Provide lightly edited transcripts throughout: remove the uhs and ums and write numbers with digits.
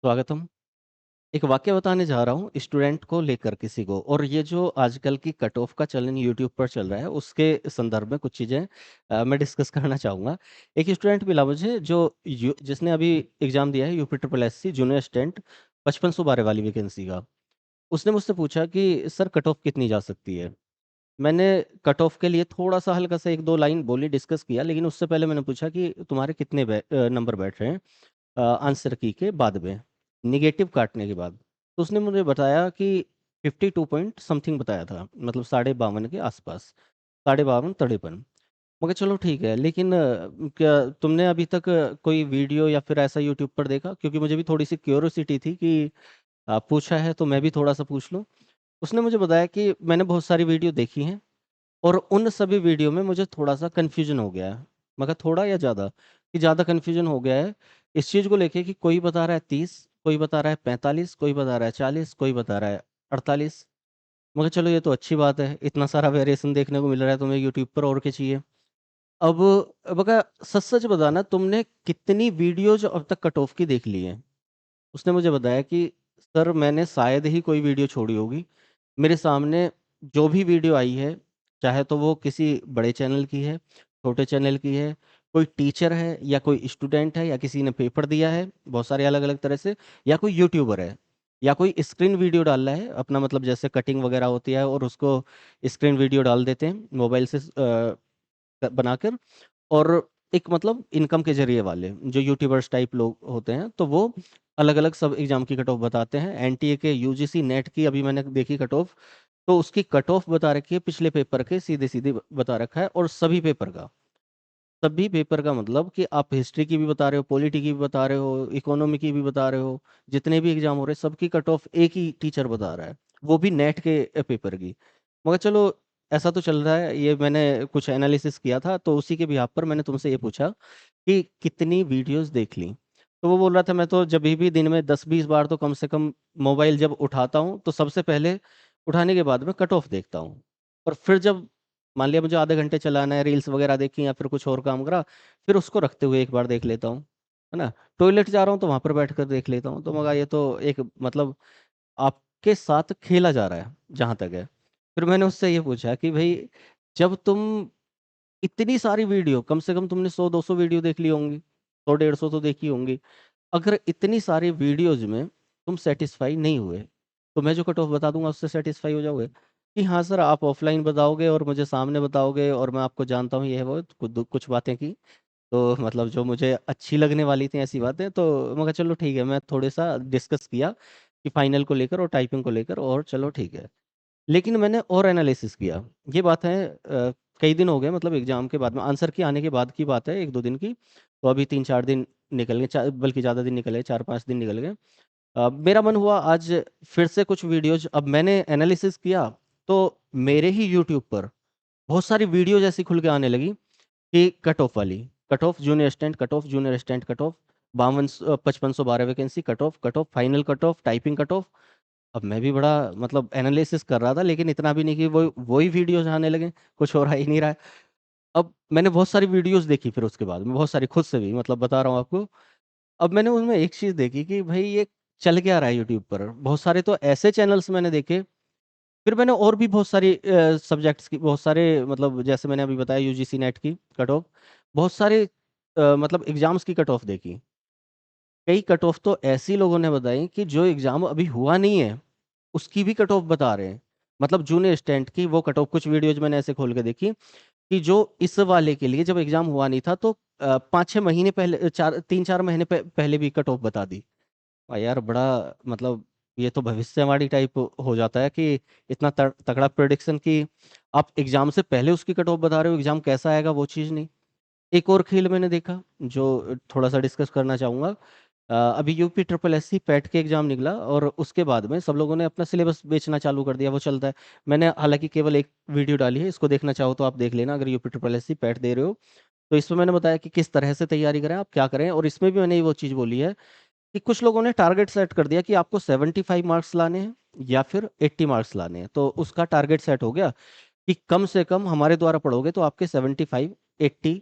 स्वागतम। एक वाक़या बताने जा रहा हूँ स्टूडेंट को लेकर किसी को और ये जो आजकल की कट ऑफ का चलन यूट्यूब पर चल रहा है, उसके संदर्भ में कुछ चीज़ें मैं डिस्कस करना चाहूँगा। एक स्टूडेंट मिला मुझे जो यू जिसने अभी एग्ज़ाम दिया है UP triple SC junior assistant 5512 वाली वैकेंसी का। उसने मुझसे पूछा कि सर कट ऑफ कितनी जा सकती है? मैंने कट ऑफ के लिए थोड़ा-सा हल्का-सा 1-2 लाइन बोली, डिस्कस किया, लेकिन उससे पहले मैंने पूछा कि तुम्हारे कितने नंबर बैठ रहे हैं? आंसर की के बाद में, नेगेटिव काटने के बाद। तो उसने मुझे बताया कि 52 पॉइंट समथिंग बताया था, मतलब साढ़े 52 के आसपास, साढ़े 52 53। मैं कहा चलो ठीक है, लेकिन क्या तुमने अभी तक कोई वीडियो या फिर ऐसा यूट्यूब पर देखा? क्योंकि मुझे भी थोड़ी-सी क्यूरियोसिटी थी कि पूछा है तो मैं भी थोड़ा-सा पूछ लूँ। उसने मुझे बताया कि मैंने बहुत सारी वीडियो देखी हैं और उन सभी वीडियो में मुझे थोड़ा-सा कन्फ्यूज़न हो गया है। मैं कहा थोड़ा या ज़्यादा? कि ज़्यादा कन्फ्यूज़न हो गया है इस चीज़ को लेके कि कोई बता रहा है 30, कोई बता रहा है 45, कोई बता रहा है 40, कोई बता रहा है 48। मैं कहा चलो ये तो अच्छी बात है, इतना सारा वेरिएशन देखने को मिल रहा है तुम्हें यूट्यूब पर और क्या चाहिए? अब बका सच-सच बताना तुमने कितनी वीडियोज़ अब तक कट ऑफ की देख ली हैं? उसने मुझे बताया कि सर मैंने शायद ही कोई वीडियो छोड़ी होगी। मेरे सामने जो भी वीडियो आई है, चाहे तो वो किसी बड़े चैनल की है, छोटे चैनल की है, कोई टीचर है या कोई स्टूडेंट है या किसी ने पेपर दिया है, बहुत सारे अलग-अलग तरह से, या कोई यूट्यूबर है या कोई स्क्रीन वीडियो डाल रहा है अपना, मतलब जैसे कटिंग वगैरह होती है और उसको स्क्रीन वीडियो डाल देते हैं मोबाइल से बनाकर, और एक मतलब इनकम के ज़रिए वाले जो यूट्यूबर्स टाइप लोग होते हैं, तो वो अलग-अलग सब एग्ज़ाम की कट ऑफ बताते हैं। एनटीए के, यूजीसी नेट की अभी मैंने देखी कट ऑफ, तो उसकी कट ऑफ बता रखी है पिछले पेपर के, सीधे-सीधे बता रखा है, और सभी पेपर का। सभी पेपर का मतलब कि आप हिस्ट्री की भी बता रहे हो, पॉलिटी की भी बता रहे हो, इकोनॉमी की भी बता रहे हो, जितने भी एग्ज़ाम हो रहे हैं सबकी कट ऑफ एक ही टीचर बता रहा है, वो भी नेट के पेपर की। मगर चलो ऐसा तो चल रहा है, ये मैंने कुछ एनालिसिस किया था, तो उसी के बिहाफ़ पर मैंने तुमसे ये पूछा कि कितनी वीडियोज़ देख ली? तो वो बोल रहा था मैं तो जभी भी दिन में 10-20 बार तो कम से कम मोबाइल जब उठाता हूँ, तो सबसे पहले उठाने के बाद में कट ऑफ देखता हूँ। और फिर जब मान लिया मुझे आधे घंटे चलाना है, रील्स वगैरह देखी या फिर कुछ और काम करा, फिर उसको रखते हुए एक बार देख लेता हूँ, है ना? टॉयलेट जा रहा हूँ तो वहाँ पर बैठकर देख लेता हूँ। तो मगा ये तो एक मतलब आपके साथ खेला जा रहा है, जहाँ तक है। फिर मैंने उससे ये पूछा कि भई जब तुम इतनी सारी वीडियो, कम से कम तुमने 100-200 वीडियो देख ली होंगी, 100 150 तो देखी होंगी। अगर इतनी सारी वीडियोज़ में तुम सैटिस्फाई नहीं हुए, तो मैं जो कट ऑफ बता दूँगा उससे सैटिस्फाई हो जाओगे? कि हाँ सर, आप ऑफ़लाइन बताओगे और मुझे सामने बताओगे और मैं आपको जानता हूँ, ये है वो है, कुछ बातें की। तो मतलब जो मुझे अच्छी लगने वाली थी ऐसी बातें, तो मैं कहा चलो ठीक है, मैं थोड़ा-सा डिस्कस किया कि फाइनल को लेकर और टाइपिंग को लेकर, और चलो ठीक है। लेकिन मैंने और एनालिसिस किया। ये बात है कई दिन हो गए, मतलब एग्ज़ाम के बाद में, आंसर के आने के बाद की बात है, 1-2 दिन की। तो अभी 3-4 दिन निकल गए, चा बल्कि ज़्यादा दिन निकल गए, 4-5 दिन निकल गए। मेरा मन हुआ आज फिर से कुछ वीडियोज़, अब मैंने एनालिसिस किया, तो मेरे ही यूट्यूब पर बहुत सारी वीडियोज़ ऐसी खुल के आने लगी कि कट ऑफ वाली, cut off junior assistant cut off, 5512 vacancy cut off, final cut off, typing cut off. अब मैं भी बड़ा मतलब एनालिसिस कर रहा था, लेकिन इतना भी नहीं कि वो ही वीडियोज़ आने लगे, कुछ और आ ही नहीं रहा है। अब मैंने बहुत सारी वीडियोज़ देखी फिर उसके बाद में, बहुत सारी खुद से भी, मतलब बता रहा हूँ आपको। अब मैंने उनमें एक चीज़ देखी कि भई ये चल क्या रहा है यूट्यूब पर। बहुत सारे तो ऐसे चैनल्स मैंने देखे, फिर मैंने और भी बहुत सारी सब्जेक्ट्स की, बहुत सारे मतलब जैसे मैंने अभी बताया यूजीसी नेट की कट ऑफ, बहुत सारे मतलब एग्ज़ाम्स की कट ऑफ देखी। कई कट ऑफ तो ऐसी लोगों ने बताई कि जो एग्ज़ाम अभी हुआ नहीं है, उसकी भी कट ऑफ बता रहे हैं। मतलब जूनियर स्टैंड की वो कट ऑफ, कुछ वीडियोज़ मैंने ऐसे खोल के देखी कि जो इस वाले के लिए जब एग्ज़ाम हुआ नहीं था, तो 5-6 महीने पहले, 4 3-4 महीने पहले भी कट ऑफ बता दी। यार बड़ा मतलब ये तो भविष्यवाणी टाइप हो जाता है कि इतना तगड़ा प्रेडिक्शन कि आप एग्ज़ाम से पहले उसकी कट ऑफ बता रहे हो, एग्ज़ाम कैसा आएगा वो चीज़ नहीं। एक और खेल मैंने देखा जो थोड़ा-सा डिस्कस करना चाहूँगा। अभी यूपी ट्रिपल एससी पैट के एग्ज़ाम निकला और उसके बाद में सब लोगों ने अपना सिलेबस बेचना चालू कर दिया, वो चलता है। मैंने हालाँकि केवल एक वीडियो डाली है, इसको देखना चाहो तो आप देख लेना, अगर यूपी ट्रिपल एससी पैट दे रहे हो। तो इसमें मैंने बताया कि किस तरह से तैयारी करें, आप क्या करें, और इसमें भी मैंने वो चीज़ बोली है कि कुछ लोगों ने टारगेट सेट कर दिया कि आपको 75 मार्क्स लाने हैं या फिर 80 मार्क्स लाने हैं। तो उसका टारगेट सेट हो गया कि कम से कम हमारे द्वारा पढ़ोगे तो आपके 75, 80,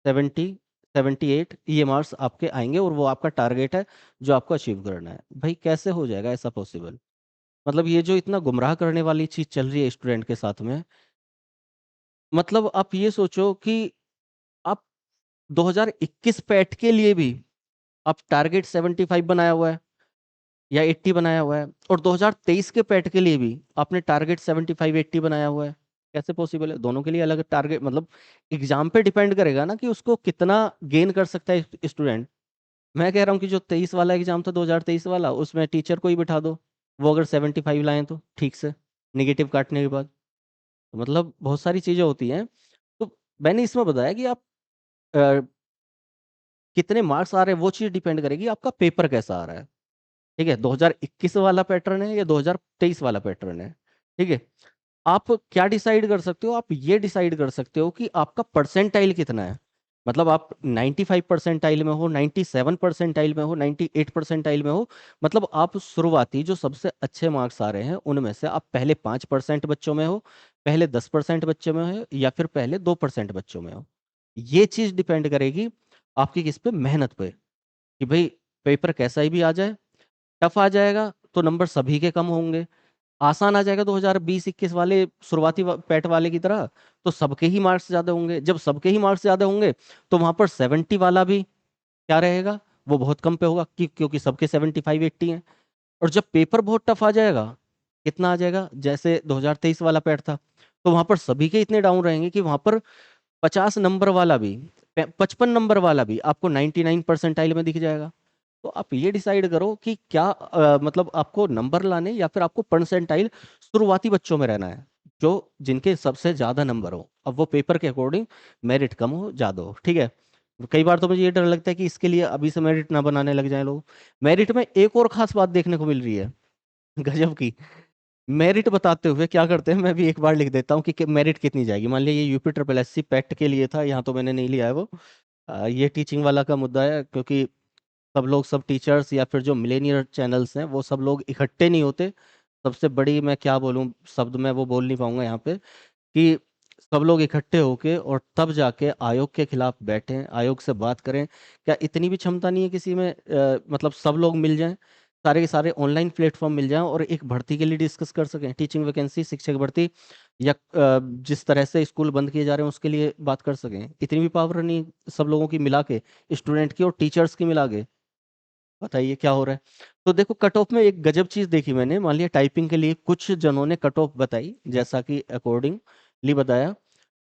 70, 78 ये मार्क्स आपके आएंगे और वो आपका टारगेट है जो आपको अचीव करना है। भाई कैसे हो जाएगा ऐसा पॉसिबल? मतलब ये जो इतना गुमराह करने वाली चीज चल रही है स्टूडेंट के साथ में, मतलब आप ये सोचो कि आप 2021 पैट के लिए भी आप टारगेट 75 बनाया हुआ है या 80 बनाया हुआ है, और 2023 के पैट के लिए भी आपने टारगेट 75 80 बनाया हुआ है। कैसे पॉसिबल है? दोनों के लिए अलग टारगेट, मतलब एग्जाम पे डिपेंड करेगा ना कि उसको कितना गेन कर सकता है स्टूडेंट। मैं कह रहा हूँ कि जो 23 वाला एग्जाम था, 2023 वाला, उसमें टीचर को ही बिठा दो, वो अगर 75 लाए तो ठीक से, निगेटिव काटने के बाद। तो मतलब बहुत सारी चीजें होती हैं। तो मैंने इसमें बताया कि आप अ, कितने मार्क्स आ रहे हैं वो चीज डिपेंड करेगी आपका पेपर कैसा आ रहा है। ठीक है, 2021 वाला पैटर्न है या 2023 वाला पैटर्न है। ठीक है, आप क्या डिसाइड कर सकते हो? आप ये डिसाइड कर सकते हो कि आपका परसेंटाइल कितना है। मतलब आप 95 परसेंटाइल में हो, 97 परसेंटाइल में हो, 98 परसेंटाइल में हो, मतलब आप शुरुआती जो सबसे अच्छे मार्क्स आ रहे हैं उनमें से आप पहले 5% बच्चों में हो, पहले 10% बच्चों में हो, या फिर पहले 2% बच्चों में हो। ये चीज डिपेंड करेगी आपकी किस पे, मेहनत पे। कि भाई पेपर कैसा ही भी आ जाए, टफ आ जाएगा तो नंबर सभी के कम होंगे, आसान आ जाएगा 2020-21 वाले शुरुआती पैट वाले की तरह तो सबके ही मार्क्स ज्यादा होंगे। जब सबके ही मार्क्स ज्यादा होंगे तो वहां पर 70 वाला भी क्या रहेगा, वो बहुत कम पे होगा, क्योंकि सबके 75 80 हैं। और जब पेपर बहुत टफ आ जाएगा, कितना आ जाएगा, जैसे 2023 वाला पैट था, तो वहां पर सभी के इतने डाउन रहेंगे कि वहां पर 50 नंबर वाला भी, 55 नंबर वाला भी आपको 99 परसेंटाइल में दिख जाएगा। तो आप ये डिसाइड करो कि क्या मतलब आपको नंबर लाने या फिर आपको परसेंटाइल शुरुआती बच्चों में रहना है जो जिनके सबसे ज्यादा नंबर हो। अब वो पेपर के अकॉर्डिंग मेरिट कम हो ज्यादा हो, ठीक है। कई बार तो मुझे ये डर लगता है कि इसके लिए अभी से मेरिट ना बनाने लग जाए लोग। मेरिट में एक और खास बात देखने को मिल रही है गजब की। मेरिट बताते हुए क्या करते हैं, मैं भी एक बार लिख देता हूँ कि मेरिट कितनी जाएगी। मान लिया ये UP triple S C PET के लिए था, यहाँ तो मैंने नहीं लिया है वो। ये टीचिंग वाला का मुद्दा है, क्योंकि सब लोग, सब टीचर्स या फिर जो मिलेनियर चैनल्स हैं वो सब लोग इकट्ठे नहीं होते। सबसे बड़ी मैं क्या बोलूं शब्द, मैं वो बोल नहीं पाऊंगा यहाँ पे, कि सब लोग इकट्ठे होके और तब जाके आयोग के खिलाफ बैठें, आयोग से बात करें। क्या इतनी भी क्षमता नहीं है किसी में? मतलब सब लोग मिल जाएं, सारे के सारे ऑनलाइन प्लेटफॉर्म मिल जाएं और एक भर्ती के लिए डिस्कस कर सकें, टीचिंग वैकेंसी, शिक्षक भर्ती, या जिस तरह से स्कूल बंद किए जा रहे हैं उसके लिए बात कर सकें। इतनी भी पावर नहीं सब लोगों की मिला के, स्टूडेंट की और टीचर्स की मिला के। बताइए क्या हो रहा है। तो देखो कट ऑफ में एक गजब चीज देखी मैंने। मान लिया टाइपिंग के लिए कुछ जनों ने कट ऑफ बताई, जैसा कि अकॉर्डिंगली बताया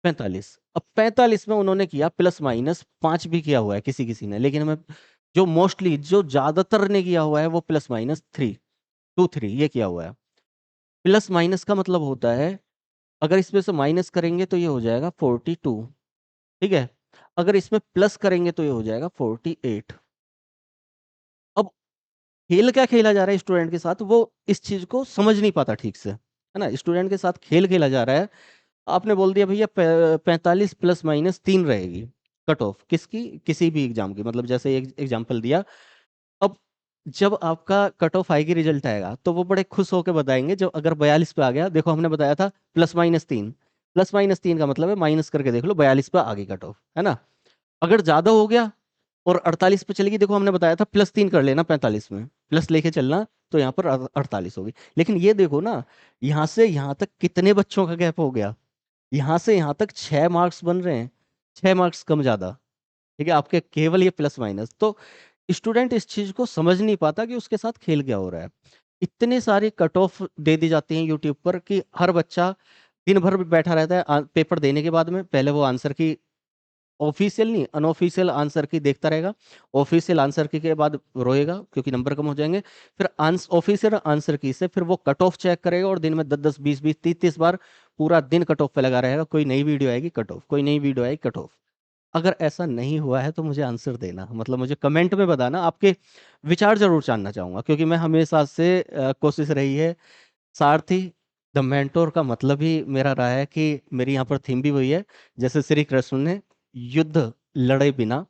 45। अब 45 में उन्होंने किया +- 5 भी किया हुआ है किसी किसी ने, लेकिन हमें जो मोस्टली, जो ज्यादातर ने किया हुआ है वो +- 3 2 3 ये किया हुआ है। प्लस माइनस का मतलब होता है, अगर इसमें से माइनस करेंगे तो ये हो जाएगा 42। ठीक है, अगर इसमें प्लस करेंगे तो ये हो जाएगा 48। अब खेल क्या खेला जा रहा है स्टूडेंट के साथ, वो इस चीज को समझ नहीं पाता ठीक से, है ना। स्टूडेंट के साथ खेल खेला जा रहा है। आपने बोल दिया भैया 45 +- 3 रहेगी कट ऑफ किसकी, किसी भी एग्जाम की, मतलब जैसे एक एग्जाम्पल दिया। अब जब आपका कट ऑफ आएगी, रिजल्ट आएगा, तो वो बड़े खुश होकर बताएंगे जब अगर 42 पे आ गया, देखो हमने बताया था +- 3, +- 3 का मतलब है माइनस करके देख लो 42 पे आ गई कट ऑफ, है ना। अगर ज्यादा हो गया और 48 पे चलेगी, देखो हमने बताया था +- 3 कर लेना 45 में, प्लस लेके चलना, तो यहाँ पर 48 होगी। लेकिन ये देखो ना, यहाँ से यहाँ तक कितने बच्चों का गैप हो गया। यहाँ से यहाँ तक 6 मार्क्स बन रहे हैं, 6 मार्क्स कम ज्यादा। ठीक है, आपके केवल ये प्लस माइनस। तो स्टूडेंट इस चीज को समझ नहीं पाता कि उसके साथ खेल क्या हो रहा है। इतने सारे कट ऑफ दे दी जाती हैं यूट्यूब पर कि हर बच्चा दिन भर बैठा रहता है पेपर देने के बाद में। पहले वो आंसर की, ऑफिशियल नहीं अनऑफिशियल आंसर की देखता रहेगा। ऑफिशियल आंसर की के बाद रोएगा क्योंकि नंबर कम हो जाएंगे। फिर ऑफिशियल आंसर की से फिर वो कट ऑफ चेक करेगा और दिन में 10 10 20 20 30 30 बार पूरा दिन कट ऑफ पे लगा रहेगा। कोई नई वीडियो आएगी कट ऑफ, कोई नई वीडियो आएगी कट ऑफ। अगर ऐसा नहीं हुआ है तो मुझे आंसर देना, मतलब मुझे कमेंट में बताना, आपके विचार जरूर जानना चाहूंगा, क्योंकि मैं हमेशा से कोशिश रही है सारथी, द मेंटोर का मतलब ही मेरा रहा है कि मेरी यहाँ पर थीम भी वही है। जैसे श्री कृष्ण ने युद्ध लड़े बिना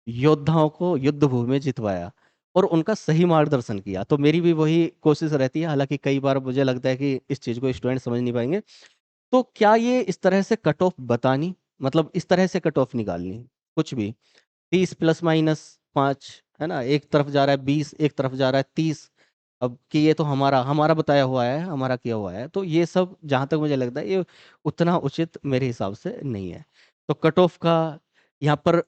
योद्धाओं को युद्ध भूमि में जितवाया और उनका सही मार्गदर्शन किया, तो मेरी भी वही कोशिश रहती है। हालांकि कई बार मुझे लगता है कि इस चीज को स्टूडेंट समझ नहीं पाएंगे। तो क्या ये इस तरह से कट ऑफ बतानी, मतलब इस तरह से कट ऑफ निकालनी, कुछ भी 30 प्लस माइनस 5, है ना, एक तरफ जा रहा है 20, एक तरफ जा रहा है 30। अब कि ये तो हमारा हमारा बताया हुआ है, हमारा किया हुआ है, तो ये सब जहां तक मुझे लगता है ये उतना उचित मेरे हिसाब से नहीं है। तो कट ऑफ का यहाँ पर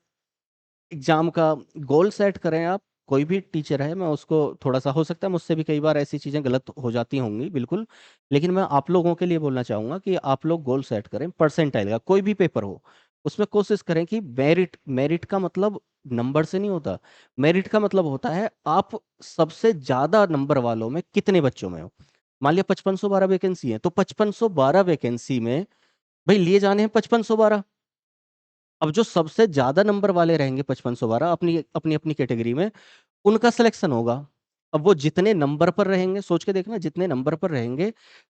एग्जाम का गोल सेट करें आप। कोई भी टीचर है, मैं उसको थोड़ा सा, हो सकता है मुझसे भी कई बार ऐसी चीज़ें गलत हो जाती होंगी बिल्कुल, लेकिन मैं आप लोगों के लिए बोलना चाहूँगा कि आप लोग गोल सेट करें परसेंटाइल का। कोई भी पेपर हो उसमें कोशिश करें कि मेरिट, मेरिट का मतलब नंबर से नहीं होता। मेरिट का मतलब होता है आप सबसे ज़्यादा नंबर वालों में कितने बच्चों में हो। मान लिया 5512 वैकेंसी है, तो 5512 वैकेंसी में भाई लिए जाने हैं 5512। अब जो सबसे ज्यादा नंबर वाले रहेंगे 5512 अपनी अपनी अपनी कैटेगरी में, उनका सिलेक्शन होगा। अब वो जितने नंबर पर रहेंगे, सोच के देखना, जितने नंबर पर रहेंगे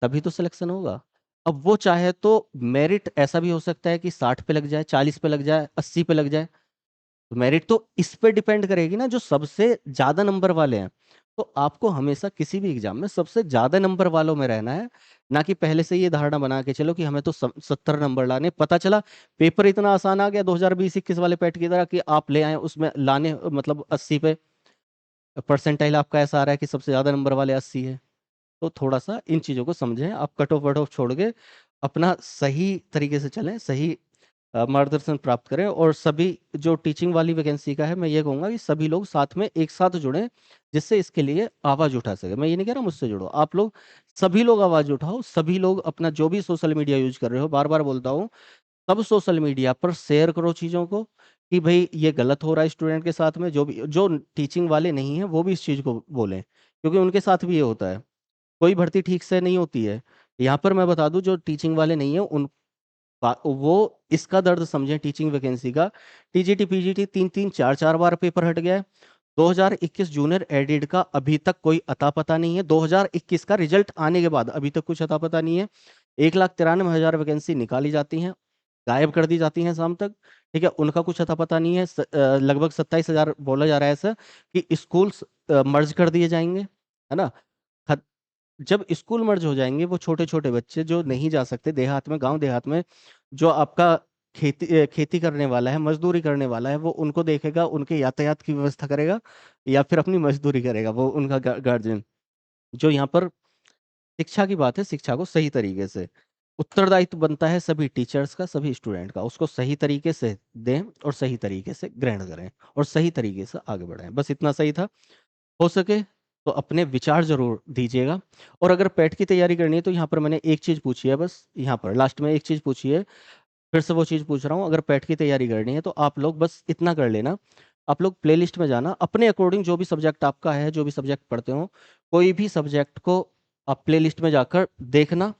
तभी तो सिलेक्शन होगा। अब वो चाहे तो मेरिट ऐसा भी हो सकता है कि 60 पे लग जाए, 40 पे लग जाए, 80 पे लग जाए। तो मेरिट तो इस पे डिपेंड करेगी ना, जो सबसे ज्यादा नंबर वाले हैं। तो आपको हमेशा किसी भी एग्जाम में सबसे ज्यादा नंबर वालों में रहना है, ना कि पहले से ये धारणा बना के चलो कि हमें तो 70 नंबर लाने। पता चला पेपर इतना आसान आ गया 2020-21 वाले पैट की तरह कि आप ले आए उसमें लाने, मतलब 80 पे परसेंटाइल आपका ऐसा आ रहा है कि सबसे ज्यादा नंबर वाले 80 है। तो थोड़ा सा इन चीजों को समझें, आप कट ऑफ वट ऑफ छोड़ के अपना सही तरीके से चलें, सही मार्गदर्शन प्राप्त करें। और सभी जो टीचिंग वाली वैकेंसी का है, मैं ये कहूंगा कि सभी लोग साथ में एक साथ जुड़ें, जिससे इसके लिए आवाज उठा सके। मैं ये नहीं कह रहा मुझसे जुड़ो, आप लोग सभी लोग आवाज उठाओ। सभी लोग अपना जो भी सोशल मीडिया यूज कर रहे हो, बार बार बोलता हूँ, सब सोशल मीडिया पर शेयर करो चीजों को कि भाई ये गलत हो रहा है स्टूडेंट के साथ में। जो भी, जो टीचिंग वाले नहीं है वो भी इस चीज को बोलें, क्योंकि उनके साथ भी ये होता है। कोई भर्ती ठीक से नहीं होती है। यहाँ पर मैं बता दूं, जो टीचिंग वाले नहीं है उन वो इसका दर्द समझें टीचिंग वैकेंसी का। टीजीटी पीजीटी 3-3 4-4 बार पेपर हट गया है। 2021 जूनियर एडिड का अभी तक कोई अता पता नहीं है। 2021 का रिजल्ट आने के बाद अभी तक कुछ अता पता नहीं है। 1,93,000 वैकेंसी निकाली जाती हैं, गायब कर दी जाती हैं शाम तक। ठीक है, उनका कुछ अता पता नहीं है। लगभग 27,000 बोला जा रहा है ऐसा कि स्कूल्स मर्ज कर दिए जाएंगे, है ना। जब स्कूल मर्ज हो जाएंगे, वो छोटे छोटे बच्चे जो नहीं जा सकते देहात में, गांव देहात में, जो आपका खेती करने वाला है, मजदूरी करने वाला है, वो उनको देखेगा, उनके यातायात की व्यवस्था करेगा, या फिर अपनी मजदूरी करेगा वो उनका गार्जियन। जो यहाँ पर शिक्षा की बात है, शिक्षा को सही तरीके से, उत्तरदायित्व बनता है सभी टीचर्स का, सभी स्टूडेंट का, उसको सही तरीके से दें और सही तरीके से ग्रहण करें और सही तरीके से आगे बढ़ें। बस इतना सही था। हो सके तो अपने विचार जरूर दीजिएगा। और अगर पेट की तैयारी करनी है तो यहाँ पर मैंने एक चीज पूछी है, बस यहाँ पर लास्ट में एक चीज पूछी है, फिर से वो चीज पूछ रहा हूँ। अगर पेट की तैयारी करनी है तो आप लोग बस इतना कर लेना, आप लोग प्लेलिस्ट में जाना, अपने अकॉर्डिंग जो भी सब्जेक्ट आपका है, जो भी सब्जेक्ट पढ़ते हो, कोई भी सब्जेक्ट को आप प्लेलिस्ट में जाकर देखना,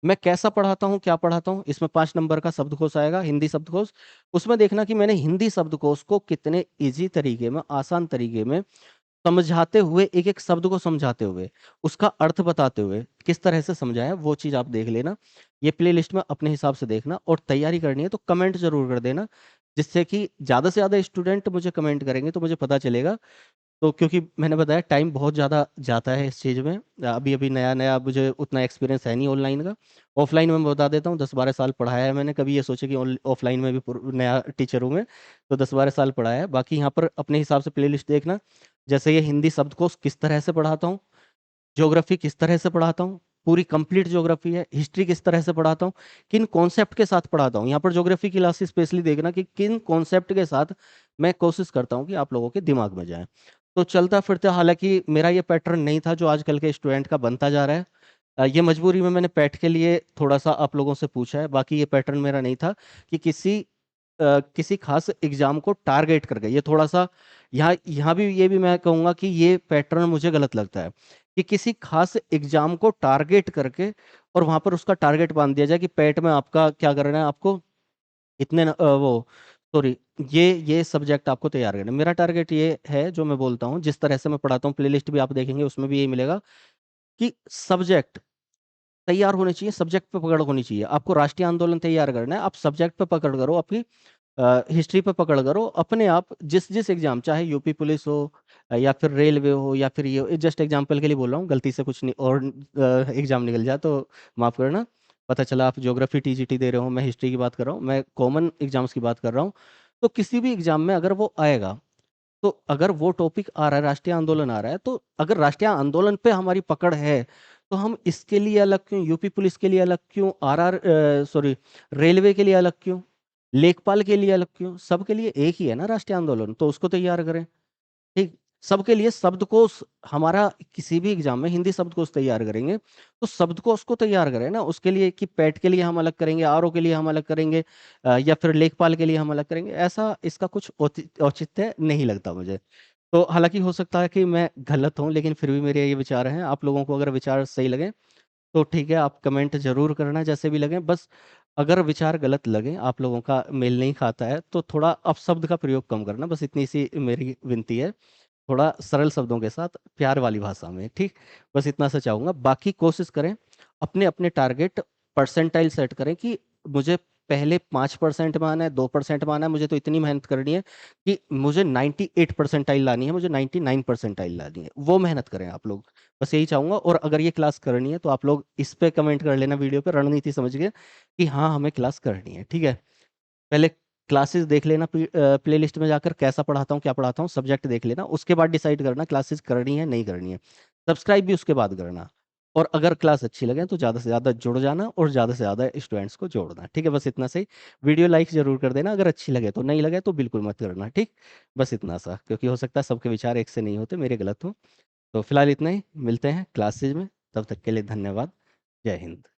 मैं कैसा पढ़ाता हूँ, क्या पढ़ाता हूँ। इसमें 5 नंबर का शब्दकोश आएगा, हिंदी शब्दकोश। उसमें देखना कि मैंने हिंदी शब्दकोश को कितने इजी तरीके में, आसान तरीके में समझाते हुए, एक एक शब्द को समझाते हुए, उसका अर्थ बताते हुए किस तरह से समझाया, वो चीज आप देख लेना। ये प्लेलिस्ट में अपने हिसाब से देखना। और तैयारी करनी है तो कमेंट जरूर कर देना, जिससे कि ज्यादा से ज्यादा स्टूडेंट मुझे कमेंट करेंगे तो मुझे पता चलेगा। तो क्योंकि मैंने बताया टाइम बहुत ज़्यादा जाता है इस चीज़ में, अभी अभी नया नया मुझे उतना एक्सपीरियंस है नहीं ऑनलाइन का। ऑफलाइन में मैं बता देता हूँ, 10-12 साल पढ़ाया है मैंने। कभी ये सोचे कि ऑफलाइन में भी नया टीचर हूँ मैं, तो 10-12 साल पढ़ाया है। बाकी यहाँ पर अपने हिसाब से प्लेलिस्ट देखना, जैसे ये हिंदी शब्दकोश किस तरह से पढ़ाता हूँ, ज्योग्राफी किस तरह से पढ़ाता हूँ, पूरी कंप्लीट ज्योग्राफी है, हिस्ट्री किस तरह से पढ़ाता हूँ, किन कॉन्सेप्ट के साथ पढ़ाता हूँ। यहाँ पर ज्योग्राफी की क्लासेस स्पेशली देखना कि किन कॉन्सेप्ट के साथ मैं कोशिश करता हूँ कि आप लोगों के दिमाग में जाए। तो चलता फिरता, हालांकि मेरा ये पैटर्न नहीं था जो आजकल के स्टूडेंट का बनता जा रहा है। ये मजबूरी में मैंने पैट के लिए थोड़ा सा आप लोगों से पूछा है, बाकी ये पैटर्न मेरा नहीं था कि किसी खास एग्जाम को टारगेट करके। ये थोड़ा सा यहाँ यहाँ भी, ये भी मैं कहूँगा कि ये पैटर्न मुझे गलत लगता है कि किसी खास एग्जाम को टारगेट करके और वहां पर उसका टारगेट बांध दिया जाए कि पेट में आपका क्या करना है, आपको इतने वो, सॉरी, ये सब्जेक्ट आपको तैयार करना है। मेरा टारगेट ये है, जो मैं बोलता हूँ, जिस तरह से मैं पढ़ाता हूँ, प्लेलिस्ट भी आप देखेंगे उसमें भी यही मिलेगा कि सब्जेक्ट तैयार होने चाहिए, सब्जेक्ट पे पकड़ होनी चाहिए। आपको राष्ट्रीय आंदोलन तैयार करना है, आप सब्जेक्ट पे पकड़ करो, आपकी हिस्ट्री पे पकड़ करो। अपने आप जिस जिस एग्जाम, चाहे यूपी पुलिस हो, या फिर रेलवे हो, या फिर ये जस्ट एग्जांपल के लिए बोल रहा हूँ, गलती से कुछ नहीं और एग्जाम निकल जाए तो माफ करना। पता चला आप ज्योग्राफी टीजीटी दे रहे हो, मैं हिस्ट्री की बात कर रहा हूँ, मैं कॉमन एग्जाम्स की बात कर रहा हूँ। तो किसी भी एग्जाम में अगर वो आएगा, तो अगर वो टॉपिक आ रहा है, राष्ट्रीय आंदोलन आ रहा है, तो अगर राष्ट्रीय आंदोलन पे हमारी पकड़ है, तो हम इसके लिए अलग क्यों, यूपी पुलिस के लिए अलग क्यों, आरआर सॉरी रेलवे के लिए अलग क्यों, लेखपाल के लिए अलग क्यों, सबके लिए एक ही है ना राष्ट्रीय आंदोलन, तो उसको तैयार करें। ठीक, सबके लिए शब्दकोश, हमारा किसी भी एग्जाम में हिंदी शब्दकोश तैयार करेंगे, तो शब्दकोश को तैयार करें ना, उसके लिए कि पैट के लिए हम अलग करेंगे, आरओ के लिए हम अलग करेंगे, या फिर लेखपाल के लिए हम अलग करेंगे, ऐसा इसका कुछ औचित्य नहीं लगता मुझे। तो हालांकि हो सकता है कि मैं गलत हूं, लेकिन फिर भी मेरे ये विचार हैं। आप लोगों को अगर विचार सही लगे तो ठीक है, आप कमेंट जरूर करना जैसे भी लगे। बस अगर विचार गलत लगे, आप लोगों का मेल नहीं खाता है, तो थोड़ा अपशब्द का प्रयोग कम करना, बस इतनी सी मेरी विनती है। थोड़ा सरल शब्दों के साथ, प्यार वाली भाषा में, ठीक। बस इतना सा चाहूंगा, बाकी कोशिश करें, अपने अपने टारगेट परसेंटाइल सेट करें कि मुझे पहले 5% में आना है, 2% में आना है, मुझे तो इतनी मेहनत करनी है कि मुझे 98% लानी है, मुझे 99% लानी है, वो मेहनत करें आप लोग। बस यही चाहूंगा। और अगर ये क्लास करनी है तो आप लोग इस पे कमेंट कर लेना वीडियो पे, रणनीति समझ के, कि हाँ हमें क्लास करनी है, ठीक है। पहले क्लासेस देख लेना, प्लेलिस्ट में जाकर कैसा पढ़ाता हूँ, क्या पढ़ाता हूँ, सब्जेक्ट देख लेना, उसके बाद डिसाइड करना क्लासेस करनी है नहीं करनी है। सब्सक्राइब भी उसके बाद करना। और अगर क्लास अच्छी लगे तो ज़्यादा से ज़्यादा जुड़ जाना, और ज़्यादा से ज़्यादा स्टूडेंट्स को जोड़ना, ठीक है। बस इतना सही। वीडियो लाइक जरूर कर देना अगर अच्छी लगे, तो नहीं लगे तो बिल्कुल मत करना, ठीक। बस इतना सा, क्योंकि हो सकता है सबके विचार एक से नहीं होते, मेरे गलत हो। तो फिलहाल इतना ही, मिलते हैं क्लासेज में, तब तक के लिए धन्यवाद। जय हिंद।